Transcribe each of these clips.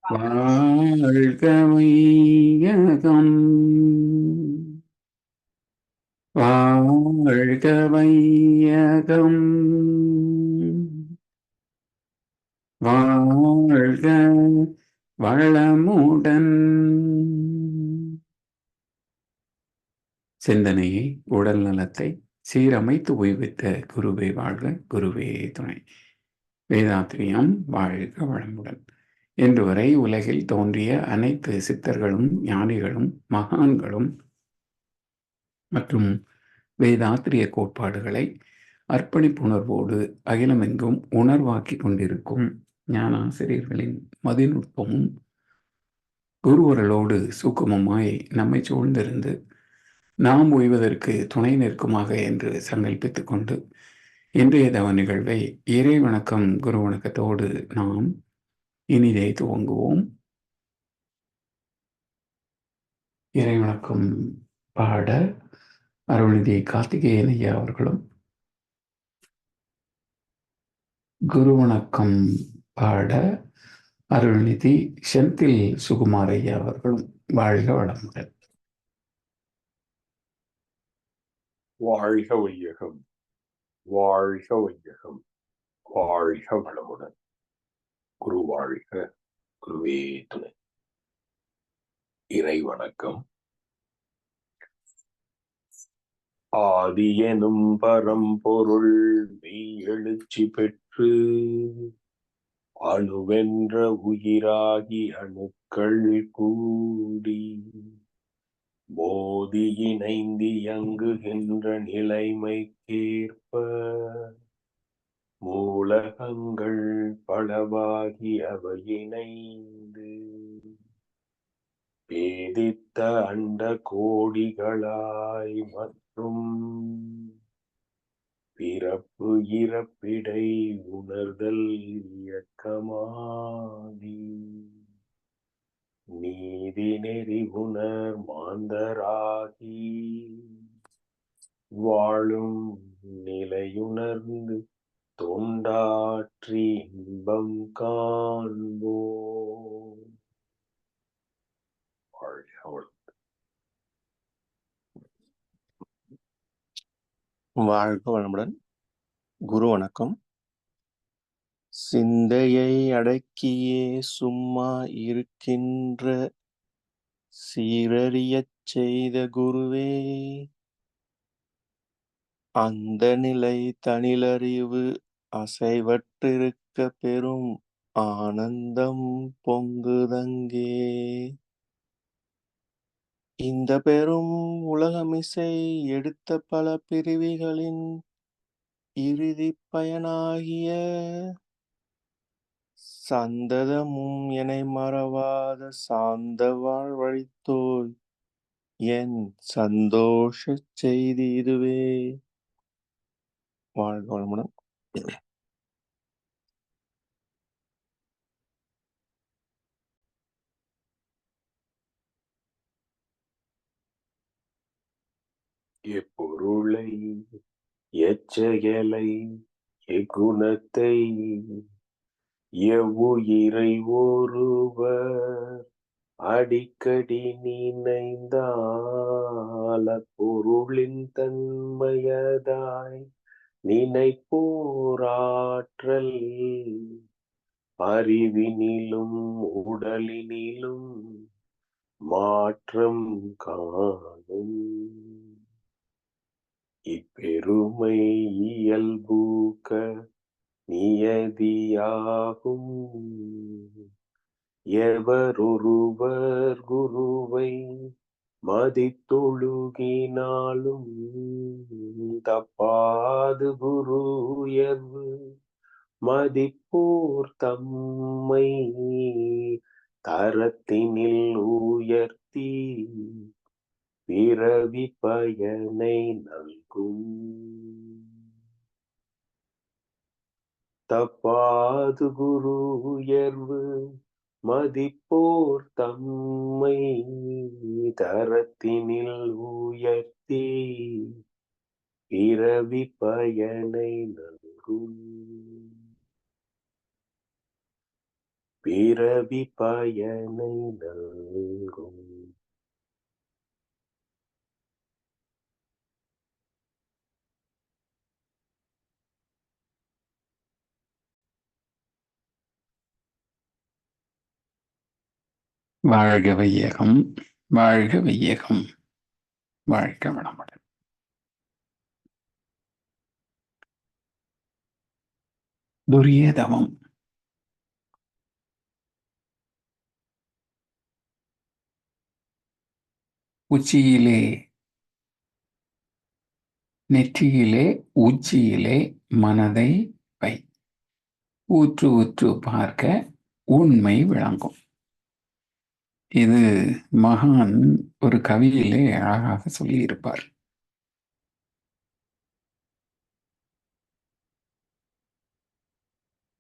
வாழ்க வையகம், வாழ்க வையகம், வாழ்க வளமுடன். சிந்தனையை, உடல் நலத்தை சீரமைத்து உய்வித்த குருவே வாழ்க, குருவே துணை. வேதாத்திரியம் வாழ்க வளமுடன். இன்று வரை உலகில் தோன்றிய அனைத்து சித்தர்களும் ஞானிகளும் மகான்களும் மற்றும் வேதாத்திரிய கோட்பாடுகளை அர்ப்பணிப்புணர்வோடு அகிலமெங்கும் உணர்வாக்கி கொண்டிருக்கும் ஞானாசிரியர்களின் மதிநுட்பமும் குருவர்களோடு சூக்குமமாய் நம்மை சூழ்ந்திருந்து நாம் உய்வதற்கு துணை நிற்குமாக என்று சங்கல்பித்துக் கொண்டு இன்றைய தவ நிகழ்வை இறை வணக்கம் குரு வணக்கத்தோடு நாம் இனிதே துவங்குவோம். இறை வணக்கம் பாட அருள்நிதி கார்த்திகேயன் ஐயா அவர்களும், குரு வணக்கம் பாட அருள்நிதி செந்தில் சுகுமார் ஐயா அவர்களும் வாழ்க வளமுடன். வாழ்க வையகம், வாழ்க வையகம், வாழ்க வளமுடன். குரு வாழ்க, குருவே துணை. இறை வணக்கம். ஆதி எனும் பரம்பொருள் மெய் எழுச்சி பெற்று அணுவென்ற உயிராகி அணுக்கள் கூடி போதி இணைந்து இயங்குகின்ற நிலைமைக்கேற்ப மூலகங்கள் பலவாகி அவை இணைந்து பேதித்த அண்ட கோடிகளாய் மற்றும் பிறப்பு இறப்பிடை உணர்தல் இயக்கமாகி நீதி நெறி உணர் மாந்தராகி வாழும் நிலையுணர்ந்து தொண்டாற்றி இன்பம் காண்போம். வாழ்க வளமுடன். குரு வணக்கம். சிந்தையை அடக்கியே சும்மா இருக்கின்ற சீரறியச் செய்த குருவே, அந்த நிலை தனிலறிவு அசைவற்றிருக்க பெரும் ஆனந்தம் பொங்குதங்கே. இந்த பெரும் உலகமிசை எடுத்த பல பிரிவுகளின் இறுதி பயனாகிய சந்ததமும் எனை மறவாத சாந்த வாழ்வழித்தோய் என் சந்தோஷ செய்தி இதுவே. வாழ்க வளமுடன். எப்பொருளை எச்செயலை எக்குணத்தை எவ்வுயிரை ஒருவர் அடிக்கடி நினைந்தால் அப்பொருளின் தன்மையதாய் நினைப்போராற்றல் அறிவினிலும் உடலினிலும் மாற்றம் காணும். இப்பெருமை இயல்பூக்க நியதியாகும். எவரொருவர் குருவை மதித்தொழுகினாலும் தப்பாது குரு உயர்வு மதிப்போர் தம்மை தரத்தினில் உயர்த்தி பிறவி பயனை நல்கும். தப்பாது குரு உயர்வு மதிப்போர் தம்மை தரத்தினில் உயர்த்தி பிறவி பயனை நல்கும். பிறவி பயனை நல்கும். வாழ்க வையகம், வாழ்க வையகம், வாழ்க வளமுடன். துரிய தவம். உச்சியிலே, நெற்றியிலே, உச்சியிலே மனதை வை. ஊற்று ஊற்று பார்க்க உண்மை விளங்கும். இது மகான் ஒரு கவியிலே அழகாக சொல்லியிருப்பார்.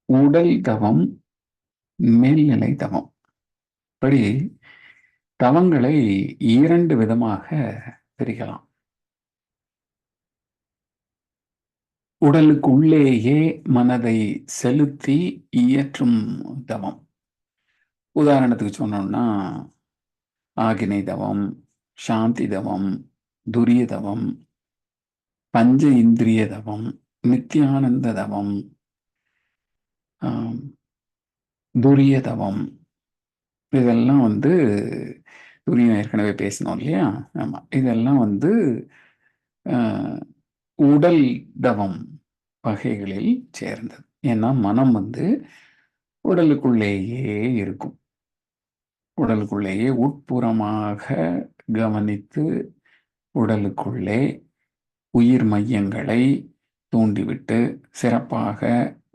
உடல் தவம், மேல்நிலை தவம். இப்படி தவங்களை 2 விதமாக பிரிக்கலாம். உடலுக்குள்ளேயே மனதை செலுத்தி இயற்றும் தவம். உதாரணத்துக்கு சொன்னோம்னா ஆகினை தவம், சாந்தி தவம், துரிய தவம், பஞ்ச இந்திரிய தவம், நித்தியானந்த தவம், துரிய தவம். இதெல்லாம் துரியம் ஏற்கனவே பேசினோம் இல்லையா? ஆமா, இதெல்லாம் உடல் தவம் வகைகளில் சேர்ந்தது. ஏன்னா மனம் உடலுக்குள்ளேயே இருக்கும். உடலுக்குள்ளேயே உட்புறமாக கவனித்து உடலுக்குள்ளே உயிர் மையங்களை தூண்டிவிட்டு சிறப்பாக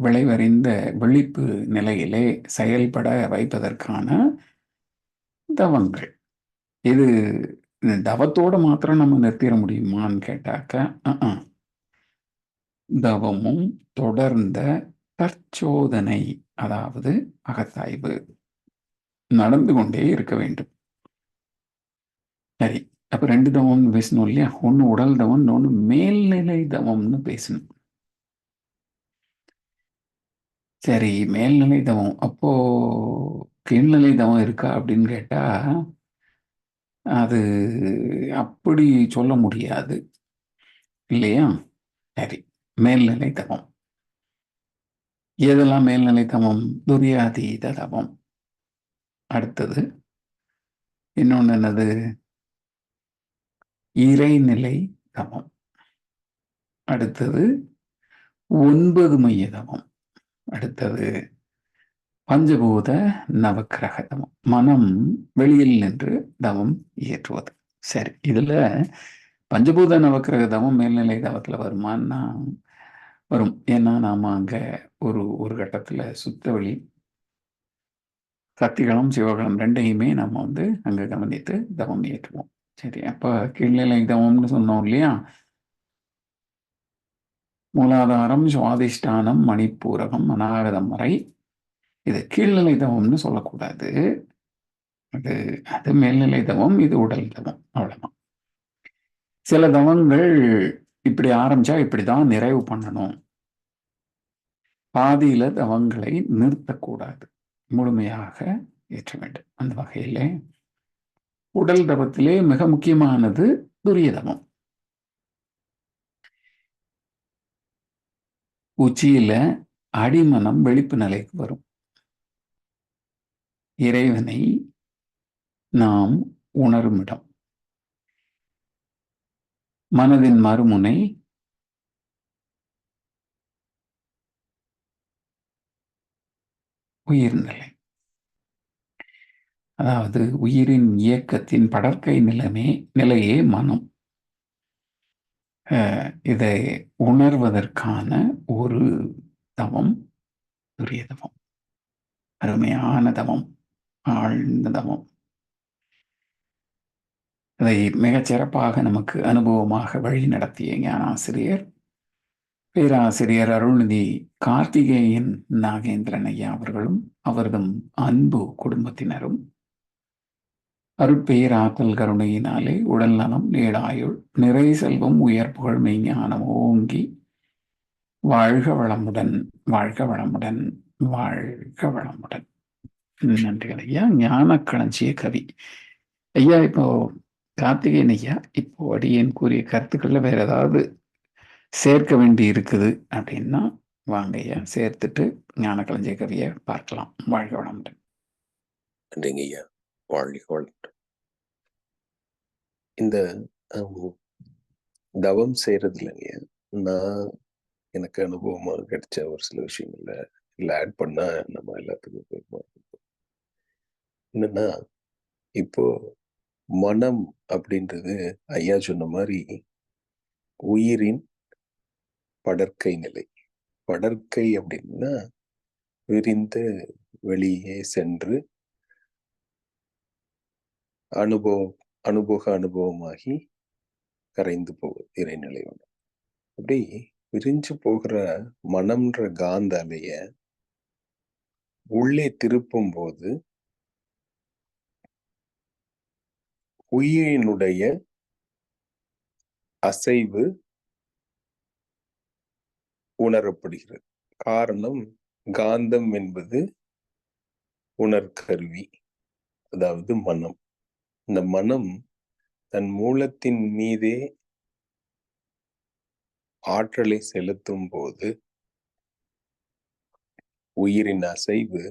விளைவறிந்த விழிப்பு நிலையிலே செயல்பட வைப்பதற்கான தவங்கள். இது தவத்தோட மாத்திரம் நம்ம நிறுத்திட முடியுமான்னு கேட்டாக்க, தவமும் தொடர்ந்த தற்சோதனை, அதாவது அகத்தாய்வு நடந்து கொண்டே இருக்க வேண்டும். சரி, அப்ப 2 தவம்னு பேசணும் இல்லையா? ஒண்ணு உடல் தவம், இன்னொன்னு மேல்நிலை தவம்னு பேசணும். சரி, மேல்நிலை தவம். அப்போ கீழ்நிலை தவம் இருக்கா அப்படின்னு கேட்டா அது அப்படி சொல்ல முடியாது இல்லையா? சரி, மேல்நிலை தவம். எதெல்லாம் மேல்நிலை தவம்? துரியாதீத தவம். அடுத்தது இன்னொன்னு என்னது? இறைநிலை தவம். அடுத்தது 9 மைய தவம். அடுத்தது பஞ்சபூத நவக்கிரக தவம். மனம் வெளியில் நின்று தவம் இயற்றுவது. சரி, இதுல பஞ்சபூத நவக்கிரக தவம் மேல்நிலை தவத்துல வருமானா வரும். ஏன்னா நாம அங்க ஒரு கட்டத்துல சுத்தவெளி, சக்திகளும் சிவகளும் 2யுமே நம்ம அங்க கவனித்து தவம் இயற்றுவோம். சரி, அப்ப கீழ்நிலை தவம்னு சொன்னோம் இல்லையா? மூலாதாரம், சுவாதிஷ்டானம், மணிப்பூரகம், அநாகதம் வரை. இது கீழ்நிலை தவம்னு சொல்லக்கூடாது. அது மேல்நிலை தவம், இது உடல் தவம். அவ்வளவுதான். சில தவங்கள் இப்படி ஆரம்பிச்சா இப்படிதான் நிறைவு பண்ணணும். பாதியில தவங்களை நிறுத்தக்கூடாது, முழுமையாக ஏற்ற வேண்டும். அந்த வகையில உடல் தவத்திலே மிக முக்கியமானது துரிய தவம். உச்சியில அடிமனம் வெளிப்பு நிலைக்கு வரும். இறைவனை நாம் உணரும் இடம். மனதின் மறுமுனை உயிர்நிலை, அதாவது உயிரின் இயக்கத்தின் படற்கை நிலையே மனம். இதை உணர்வதற்கான ஒரு தவம் துரிய தவம். அருமையான தவம், ஆழ்ந்த தவம். அதை மிகச் சிறப்பாக நமக்கு அனுபவமாக வழி நடத்திய ஞானாசிரியர் பேராசிரியர் அருள்நிதி கார்த்திகேயன் நாகேந்திரன் ஐயா அவர்களும் அவரதும் அன்பு குடும்பத்தினரும் அருட்பேராற்றல் கருணையினாலே உடல் நலம், நீடாயுள், நிறை செல்வம், உயர் புகழ், மெய்ஞானம் ஓங்கி வாழ்க வளமுடன், வாழ்க வளமுடன், வாழ்க வளமுடன். நன்றிகள் ஐயா. ஞானக்களஞ்சிய கவி. ஐயா, இப்போ கார்த்திகேயன் ஐயா, இப்போ அடியேன் கூறிய கருத்துக்கள்ல வேற ஏதாவது சேர்க்க வேண்டி இருக்குது அப்படின்னா வாங்க ஐயா, சேர்த்துட்டு ஞானக்களஞ்சிய கவியை பார்க்கலாம். வாழ்க வளமுடன். நன்றிங்க ஐயா. வாழ்க வளமுடன். இந்த தவம் செய்யறது இல்லைங்க, நான் எனக்கு அனுபவமா கிடைச்ச ஒரு சில விஷயங்கள்ல இல்லை ஆட் பண்ணா நம்ம எல்லாத்துக்கும் உபயோகமா இருக்கும். என்னன்னா, இப்போ மனம் அப்படின்றது ஐயா சொன்ன மாதிரி உயிரின் படற்கை நிலை. படற்கை அப்படின்னா விரிந்து வெளியே சென்று அனுபவமாகி கரைந்து போகுது இறைநிலை. அப்படி விரிஞ்சு போகிற மனம்ன்ற காந்த அலைய உள்ளே திருப்பும் போது உயிரினுடைய அசைவு உணரப்படுகிறது. காரணம், காந்தம் என்பது உணர்கருவி, அதாவது மனம். இந்த மனம் தன் மூலத்தின் மீதே ஆற்றலை செலுத்தும் போது உயிரின் அசைவு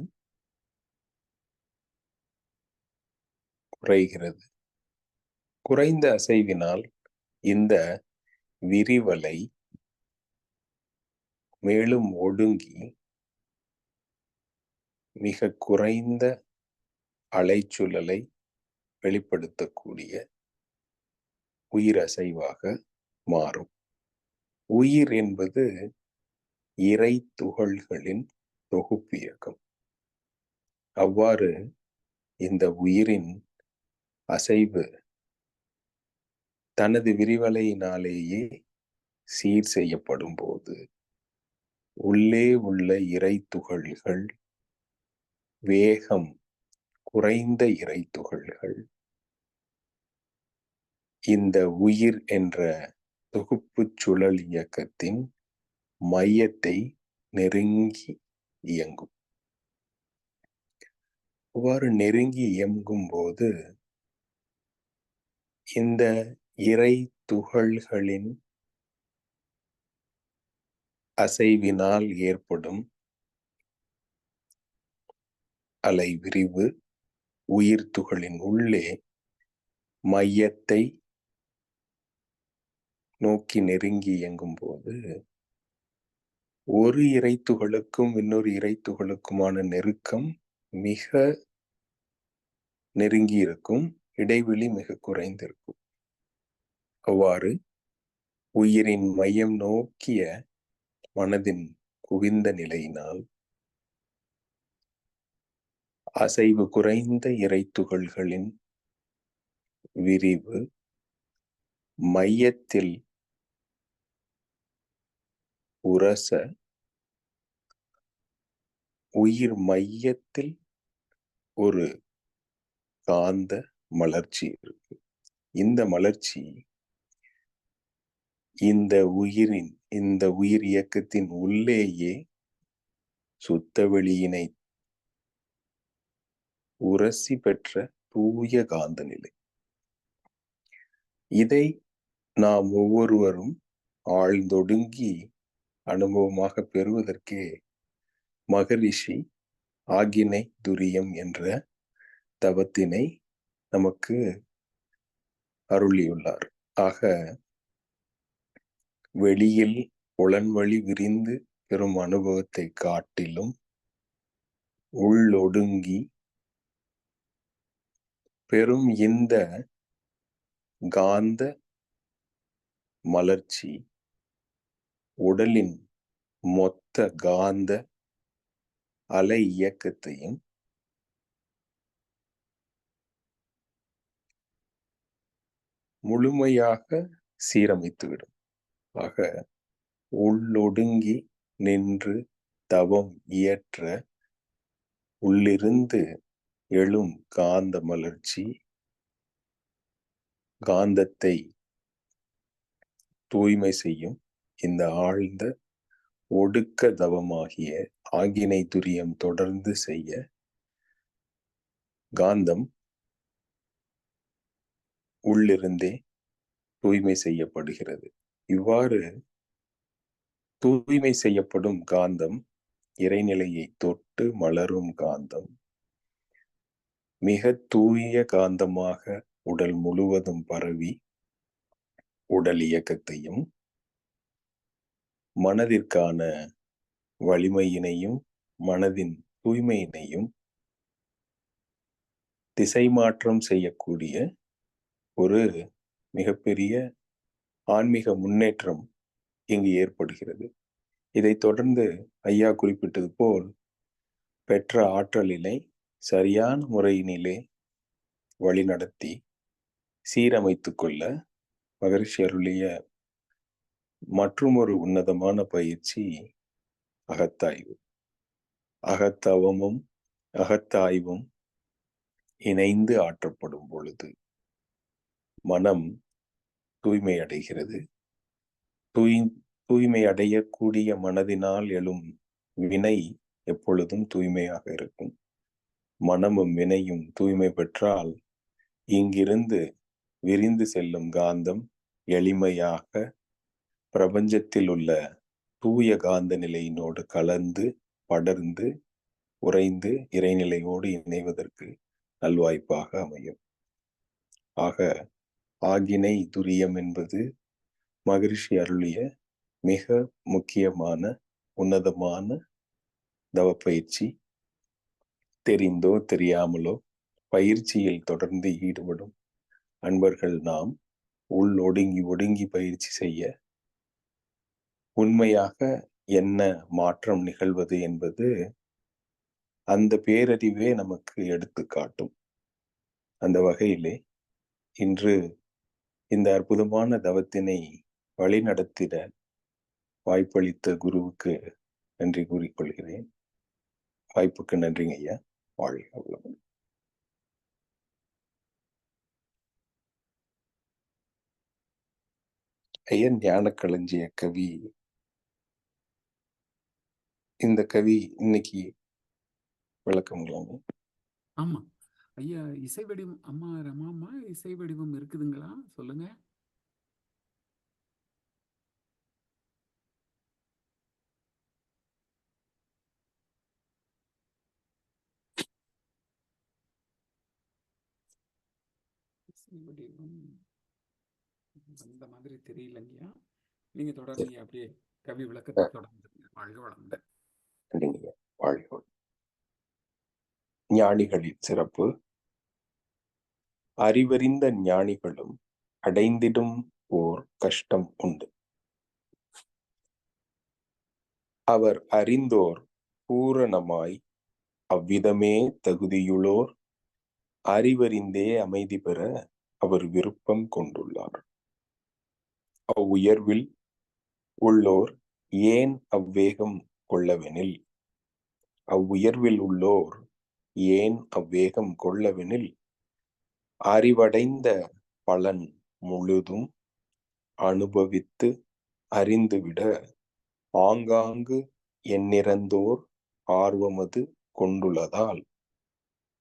குறைகிறது. குறைந்த அசைவினால் இந்த விரிவலை மேலும் ஒடுங்கி மிக குறைந்த அலைச்சுழலை வெளிப்படுத்தக்கூடிய உயிர் அசைவாக மாறும். உயிர் என்பது இறை துகள்களின் தொகுப்பு இயக்கம். அவ்வாறு இந்த உயிரின் அசைவு தனது விரிவலையினாலேயே சீர் செய்யப்படும் போது உள்ளே உள்ள இறை துகள்கள், வேகம் குறைந்த இறை துகள்கள், இந்த உயிர் என்ற தொகுப்பு சுழல் இயக்கத்தின் மையத்தை நெருங்கி இயங்கும். அவ்வாறு நெருங்கி இயங்கும் போது இந்த இறை துகள்களின் அசைவினால் ஏற்படும் அலை விரிவு உயிர் துகளின் உள்ளே மையத்தை நோக்கி நெருங்கி இயங்கும் போது ஒரு இறைத்துகளுக்கும் இன்னொரு இறைத்துகளுக்குமான நெருக்கம் மிக நெருங்கி இருக்கும், இடைவெளி மிக குறைந்திருக்கும். அவ்வாறு உயிரின் மையம் நோக்கிய மனதின் குவிந்த நிலையினால் அசைவு குறைந்த இறைத்துகள்களின் விரிவு மையத்தில் உரச உயிர் மையத்தில் ஒரு காந்த மலர்ச்சி இருக்கு. இந்த மலர்ச்சி இந்த உயிர் இயக்கத்தின் உள்ளேயே சுத்த வெளியினை உரசி பெற்ற தூய காந்த நிலை. இதை நாம் ஒவ்வொருவரும் ஆழ்ந்தொடுங்கி அனுபவமாக பெறுவதற்கே மகரிஷி ஆகினை துரியம் என்ற தவத்தினை நமக்கு அருளியுள்ளார். ஆக வெளியில் புலன்வழி விரிந்து பெறும் அனுபவத்தை காட்டிலும் உள்ளொடுங்கி பெரும் இந்த காந்த மலர்ச்சி உடலின் மொத்த காந்த அலை இயக்கத்தையும் முழுமையாக சீரமைத்துவிடும். ஆக உள்ளொடுங்கி நின்று தவம் இயற்ற உள்ளிருந்து எழும் காந்த மலர்ச்சி காந்தத்தை தூய்மை செய்யும். இந்த ஆழ்ந்த ஒடுக்க தவமாகிய ஆகினை துரியம் தொடர்ந்து செய்ய காந்தம் உள்ளிருந்தே தூய்மை செய்யப்படுகிறது. இவ்வாறு தூய்மை செய்யப்படும் காந்தம் இறைநிலையை தொட்டு மலரும் காந்தம் மிக தூய காந்தமாக உடல் முழுவதும் பரவி உடல் இயக்கத்தையும் மனதிற்கான வலிமையினையும் மனதின் தூய்மையினையும் திசை மாற்றம் செய்யக்கூடிய ஒரு மிகப்பெரிய ஆன்மீக முன்னேற்றம் இங்கு ஏற்படுகிறது. இதைத் தொடர்ந்து ஐயா குறிப்பிட்டது போல் பெற்ற ஆற்றலினை சரியான முறையினிலே வழிநடத்தி சீரமைத்துக் கொள்ள மகரிஷி அருளிய மற்றுமொரு உன்னதமான பயிற்சி அகத்தாய்வு. அகத்தவமும் அகத்தாய்வும் இணைந்து ஆற்றப்படும் பொழுது மனம் தூய்மை அடைகிறது. தூய்மை அடையக்கூடிய மனதினால் எழும் வினை எப்பொழுதும் தூய்மையாக இருக்கும். மனமும் வினையும் தூய்மை பெற்றால் இங்கிருந்து விரிந்து செல்லும் காந்தம் எளிமையாக பிரபஞ்சத்தில் உள்ள தூய காந்த நிலையினோடு கலந்து படர்ந்து உறைந்து இறைநிலையோடு இணைவதற்கு நல்வாய்ப்பாக அமையும். ஆக ஆகினை துரியம் என்பது மகரிஷி அருளிய மிக முக்கியமான உன்னதமான தவப்பயிற்சி. தெரிந்தோ தெரியாமலோ பயிற்சியில் தொடர்ந்து ஈடுபடும் அன்பர்கள் நாம் உள் ஒடுங்கி பயிற்சி செய்ய உண்மையாக என்ன மாற்றம் நிகழ்வது என்பது அந்த பேரறிவே நமக்கு எடுத்து காட்டும். அந்த வகையிலே இன்று இந்த அற்புதமான தவத்தினை வழிநடத்திட வாய்ப்பளித்த குருவுக்கு நன்றி கூறிக்கொள்கிறேன். வாய்ப்புக்கு நன்றிங்க ஐயா. வாழ்க வளமுடன். ஐயா, ஞானக்களஞ்சிய கவி, இந்த கவி இன்னைக்கு விளக்கங்களாங்க? ஆமா ஐயா, இசை வடிவம் அம்மா ரமாமா இசை வடிவம் இருக்குதுங்களா? சொல்லுங்க. இசை வடிவம் அந்த மாதிரி தெரியலங்கய்யா. நீங்க தொடர்ந்து அப்படியே கவி விளக்கத்தை தொடர்ந்து. வாழ்க வளமுடன். நன்றிங்க. வாழ்க. ஞானிகளின் சிறப்பு. அறிவறிந்த ஞானிகளும் அடைந்திடும் ஓர் கஷ்டம் உண்டு. அவர் அறிந்தோர் பூரணமாய் அவ்விதமே தகுதியுளோர் அறிவறிந்தே அமைதி பெற அவர் விருப்பம் கொண்டுள்ளார். அவ்வுயர்வில் உள்ளோர் ஏன் அவ்வேகம் கொள்ளவெனில் அவ்வுயர்வில் உள்ளோர் ஏன் அவ்வேகம் கொள்ளவெனில் அறிவடைந்த பலன் முழுதும் அனுபவித்து அறிந்துவிட ஆங்காங்கு எண்ணிறந்தோர் ஆர்வமது கொண்டுள்ளதால்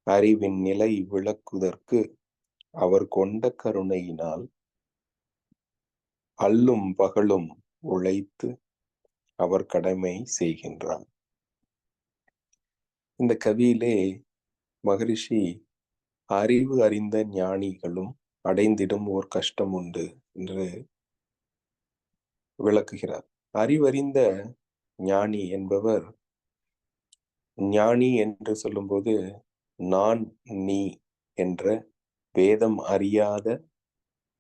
அறிவின் நிலை விளக்குதற்கு அவர் கொண்ட கருணையினால் அல்லும் பகலும் உழைத்து அவர் கடமை செய்கின்றார். இந்த கவியிலே மகரிஷி அறிவு அறிந்த ஞானிகளும் அடைந்திடும் ஓர் கஷ்டம் உண்டு என்று விளக்குகிறார். அறிவறிந்த ஞானி என்பவர், ஞானி என்று சொல்லும்போது நான் நீ என்ற வேதம் அறியாத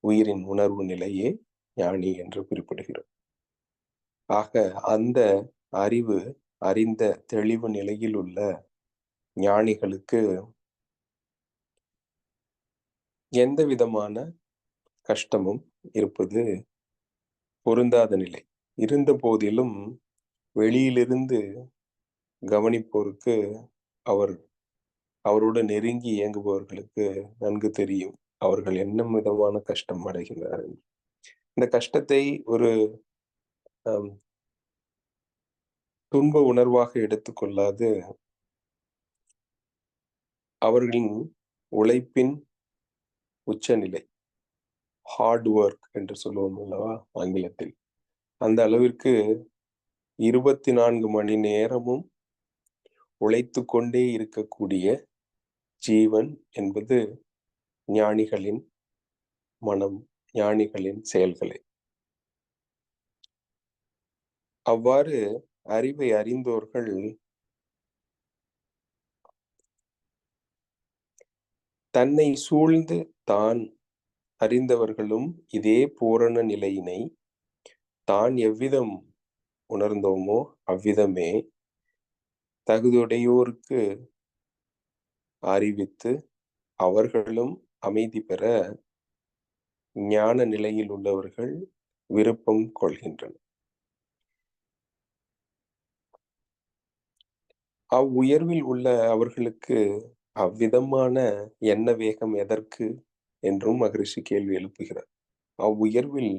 உயிரின் உணர்வு நிலையே ஞானி என்று குறிப்பிடுகிறோம். ஆக அந்த அறிவு அறிந்த தெளிவு நிலையில் உள்ள ஞானிகளுக்கு எந்த விதமான கஷ்டமும் இருப்பது பொருந்தாத நிலை. இருந்த போதிலும் வெளியிலிருந்து கவனிப்போருக்கு அவரோடு நெருங்கி இயங்குபவர்களுக்கு நன்கு தெரியும் அவர்கள் என்ன விதமான கஷ்டம் அடைகிறார்கள். இந்த கஷ்டத்தை ஒரு துன்ப உணர்வாக எடுத்துக்கொள்ளாது அவர்களின் உழைப்பின் உச்சநிலை, ஹார்ட் ஒர்க் என்று சொல்லுவோம் அல்லவா ஆங்கிலத்தில். அந்த அளவிற்கு 24 மணி நேரமும் உழைத்து கொண்டே இருக்கக்கூடிய ஜீவன் என்பது ஞானிகளின் மனம், ஞானிகளின் செயல்களை. அவ்வாறு அறிவை அறிந்தோர்கள் தன்னை சூழ்ந்து தான் அறிந்தவர்களும் இதே பூரண நிலையினை தான் எவ்விதம் உணர்ந்தோமோ அவ்விதமே தகுதியுடையோருக்கு அறிவித்து அவர்களும் அமைதி பெற ஞான நிலையில் உள்ளவர்கள் விருப்பம் கொள்கின்றனர். அவ்வுயர்வில் உள்ள அவர்களுக்கு அவ்விதமான எண்ண வேகம் எதற்கு என்றும் மகரிஷி கேள்வி எழுப்புகிறார். அவ்வுயர்வில்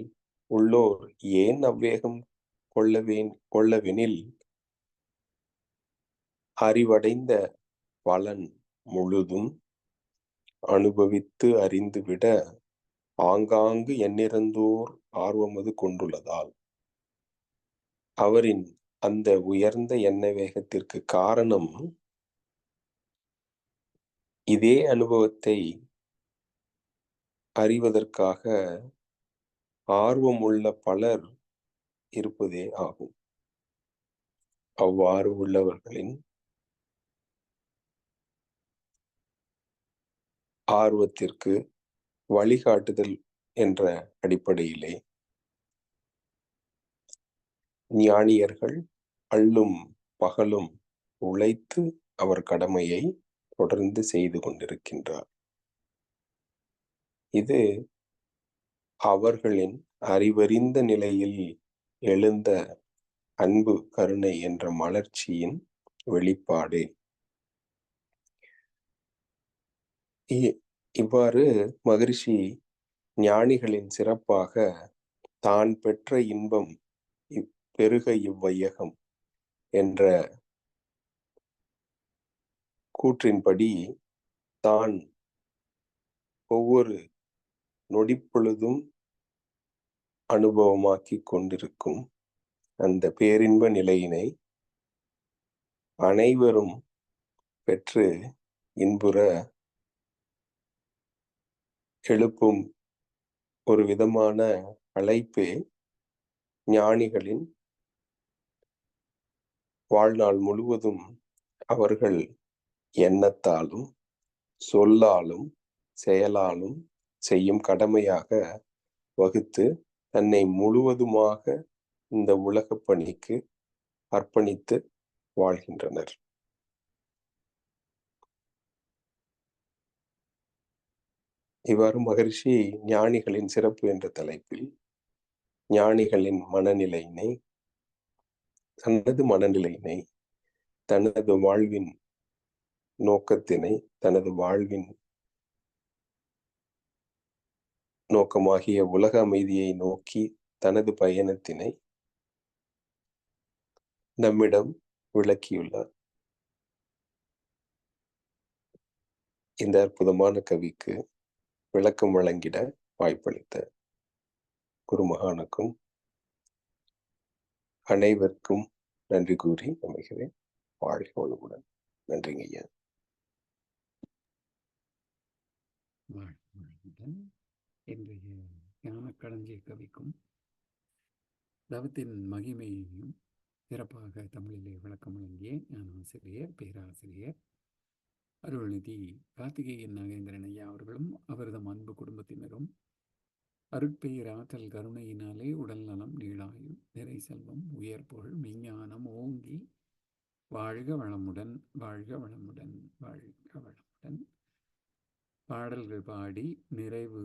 உள்ளோர் ஏன் அவ்வேகம் கொள்ளவெனில் அறிவடைந்த பலன் முழுதும் அனுபவித்து அறிந்துவிட ஆங்காங்கு எண்ணிறந்தோர் ஆர்வமது கொண்டுள்ளதால். அவரின் அந்த உயர்ந்த எண்ண வேகத்திற்கு காரணம் இதே அனுபவத்தை அறிவதற்காக ஆர்வம் உள்ள பலர் இருப்பதே ஆகும். அவ்வாறு உள்ளவர்களின் ஆர்வத்திற்கு வழிகாட்டுதல் என்ற அடிப்படையிலே ஞானியர்கள் அல்லும் பகலும் உழைத்து அவர் கடமையை தொடர்ந்து செய்து கொண்டிருக்கின்றார். இது அவர்களின் அறிவறிந்த நிலையில் எழுந்த அன்பு கருணை என்ற மலர்ச்சியின் வெளிப்பாடு. இவ்வாறு மகரிஷி ஞானிகளின் சிறப்பாக தான் பெற்ற இன்பம் பெருக இவ்வையகம் என்ற கூற்றின்படி தான் ஒவ்வொரு நொடிப்பொழுதும் அனுபவமாக்கி கொண்டிருக்கும் அந்த பேரின்ப நிலையினை அனைவரும் பெற்று இன்புற எழுப்பும் ஒரு விதமான அழைப்பே ஞானிகளின் வாழ்நாள் முழுவதும் அவர்கள் எண்ணத்தாலும் சொல்லாலும் செயலாலும் செய்யும் கடமையாக வகுத்து தன்னை முழுவதுமாக இந்த உலகப் பணிக்கு அர்ப்பணித்து வாழ்கின்றனர். இவ்வாறு மகரிஷி ஞானிகளின் சிறப்பு என்ற தலைப்பில் ஞானிகளின் மனநிலையினை, தனது மனநிலையினை, தனது வாழ்வின் நோக்கத்தினை, தனது வாழ்வின் நோக்கமாகிய உலக அமைதியை நோக்கி தனது பயணத்தினை நம்மிடம் விளக்கியுள்ளார். இந்த அற்புதமான கவிக்கு விளக்கம் வழங்கிட வாய்ப்பளித்த குருமகானுக்கும் அனைவருக்கும் நன்றி கூறி அமைகிறேன். வாழ்க வளமுடன். நன்றிங்க ஐயா. இன்றைய ஞானக்களஞ்சிய கவிக்கும் தவத்தின் மகிமையையும் சிறப்பாக தமிழிலே விளக்கம் வழங்கிய ஞானாசிரியர் பேராசிரியர் அருள்நிதி கார்த்திகேயன் நாகேந்திரன் ஐயா அவர்களும் அவரது அன்பு குடும்பத்தினரும் அருட்பெயர் ஆற்றல் கருணையினாலே உடல் நலம் நீளாயும் நிறை செல்வம் உயர் புகழ் மெய்ஞானம் ஓங்கி வாழ்க வளமுடன் வாழ்க வளமுடன் வாழ்க வளமுடன் பாடல்கள் பாடி நிறைவு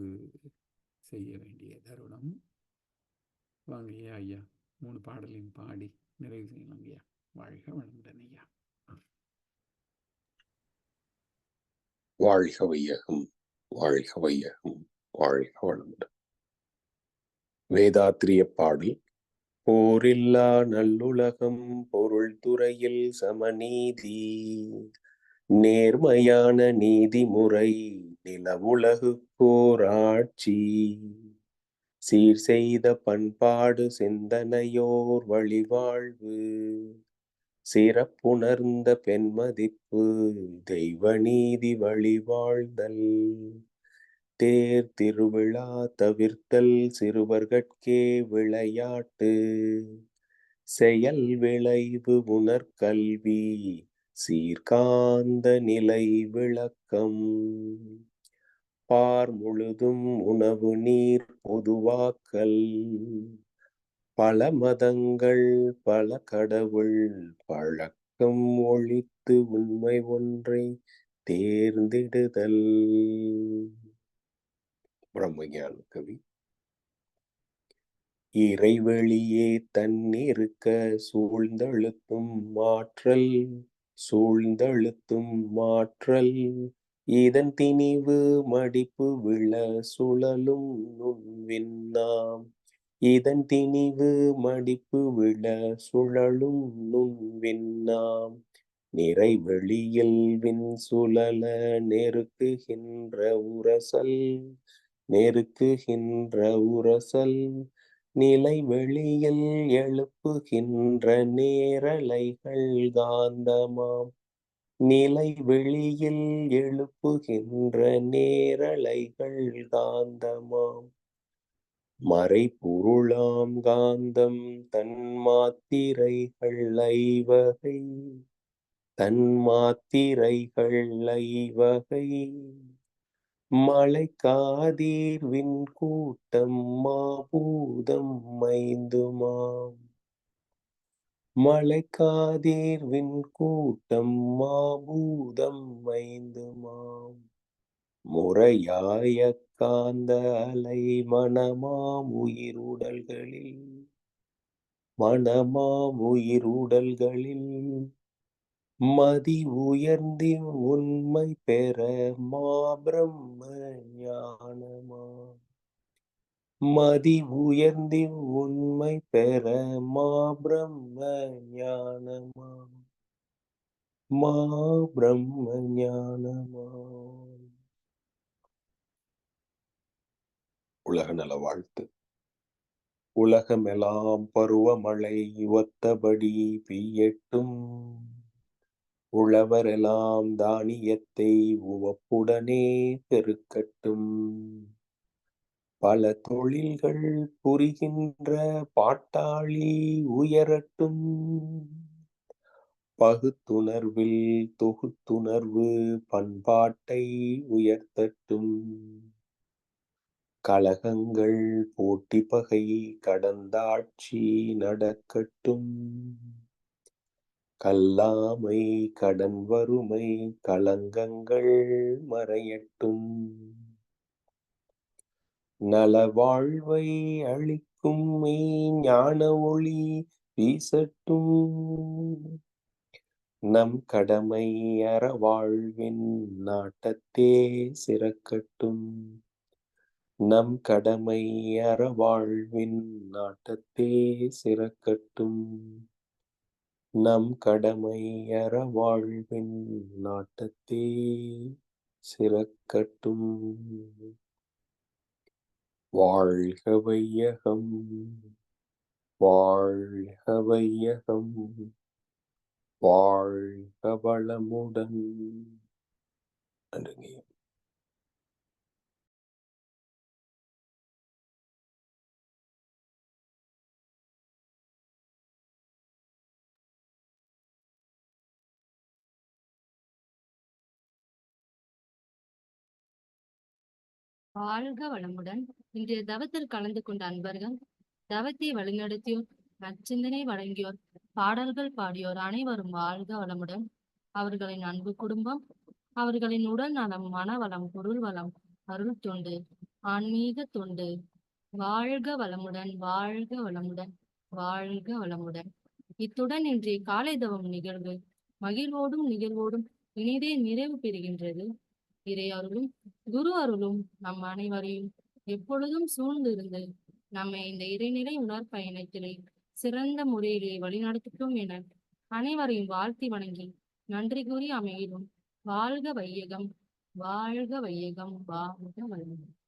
செய்ய வேண்டிய தருணம். வாங்க ஐயா, ஐயா 3 பாடலையும் பாடி நிறைவு செய்யலாம் ஐயா. வாழ்க வளமுடன் ஐயா. வாழ்க வையகம், வாழ்க வையகம், வாழ்க வளமுடன். வேதாத்திரிய பாடல். போரில்லா நல்லுலகம், பொருள் துறையில் சமநீதி, நேர்மையான நீதிமுறை நிலவுலகுக்கோர் ஆட்சி. சீர் செய்த பண்பாடு சிந்தனையோர் வழிவாழ்வு. சிறப்புணர்ந்த பெண்மதிப்பு தெய்வ நீதி வழிவாழ்தல். தேர் திருவிழா தவிர்த்தல் சிறுவர்கட்கே விளையாட்டு. செயல் விளைவு உணர்கல்வி சீர்காந்த நிலை விளக்கம். பார் முழுதும் உணவு நீர் பொதுவாக்கல். பல மதங்கள் பல கடவுள் பழக்கம் ஒழித்து உண்மை ஒன்றை தேர்ந்திடுதல். பிரம்மஞான கவி. இறைவெளியே தன்னிருக்க சூழ்ந்தழுத்தும் மாற்றல். சூழ்ந்தழுத்தும் மாற்றல். இதன் திணிவு மடிப்பு விழ சுழலும் நுண்விண்ணாம். இதன் திணிவு மடிப்பு விழ சுழலும் நுண்விண்ணாம். நிறைவெளியில் விண் சுழல நெருக்குகின்ற உரசல். நெருக்குகின்ற உரசல். நிலை வெளியில் எழுப்புகின்ற நேரலைகள் காந்தமாம். நிலை வெளியில் எழுப்புகின்ற நேரலைகள் காந்தமாம். மறைபொருளாம் காந்தம் தன்மாத்திரைகள் ஐவகை. தன்மாத்திரைகள் ஐவகை. மழைக்காதீர் விண்கூட்டம் மாபூதம் ஐந்துமாம். மழைக்காதீர் விண்கூட்டம் மாபூதம் ஐந்துமாம். முறையாய காந்த அலை மனமாம் உயிருடல்களில். மனமாம் உயிருடல்களில். மதி உயர்ந்தி உண்மை பெற மாபிரம்ம ஞானமாம். மதி உயர்ந்தி உண்மை பெற மாபிரம்ம ஞானமாம். மாபிரம்ம ஞானமாம். உலக நல வாழ்த்து. உலகமெல்லாம் பருவமழை ஒத்தபடி பெய்யட்டும். உழவரெல்லாம் தானியத்தை உவப்புடனே பெருக்கட்டும். பல தொழில்கள் புரிகின்ற பாட்டாளி உயரட்டும். பகுத்துணர்வில் தொகுத்துணர்வு பண்பாட்டை உயர்த்தட்டும். கலகங்கள் போட்டி பகை கடந்தாட்சி நடக்கட்டும். கல்லாமை கடன் வறுமை களங்கங்கள் மறையட்டும். நலவாழ்வை அளிக்கும் ஞான ஒளி வீசட்டும். நம் கடமை அறவாழ்வின் நாட்டத்தே சிறக்கட்டும். நம் கடமை அறவாழ்வின் நாட்டத்தே சிறக்கட்டும். நம் கடமை அறவாழ்வின் நாட்டத்தே சிறக்கட்டும். வாழ்க வையகம். வாழ்க வையகம். வாழ்க வளமுடன். நன்றிங்க. வாழ்க வளமுடன். இன்றைய தவத்தில் கலந்து கொண்ட அன்பர்கள், தவத்தை வழிநடத்தியோர், நற்சிந்தனை வழங்கியோர், பாடல்கள் பாடியோர் அனைவரும் வாழ்க வளமுடன். அவர்களின் அன்பு குடும்பம், அவர்களின் உடல் நலம், மனவளம், பொருள் வளம், அருள் தொண்டு, ஆன்மீக தொண்டு வாழ்க வளமுடன். வாழ்க வளமுடன். வாழ்க வளமுடன். இத்துடன் இன்றைய காலை தவம் நிகழ்வு மகிழ்வோடும் நிகழ்வோடும் இனிதே நிறைவு பெறுகின்றது. இறை அருளும் குரு அருளும் நம் அனைவரையும் எப்பொழுதும் சூழ்ந்திருந்து நம்மை இந்த இறைநிலை உணர்பயணத்திலே சிறந்த முறையிலே வழிநடத்தட்டும் என அனைவரையும் வாழ்த்தி வணங்கி நன்றி கூறி அமைகிறோம். வாழ்க வையகம், வாழ்க வையகம், வாழ்க வளமுடன்.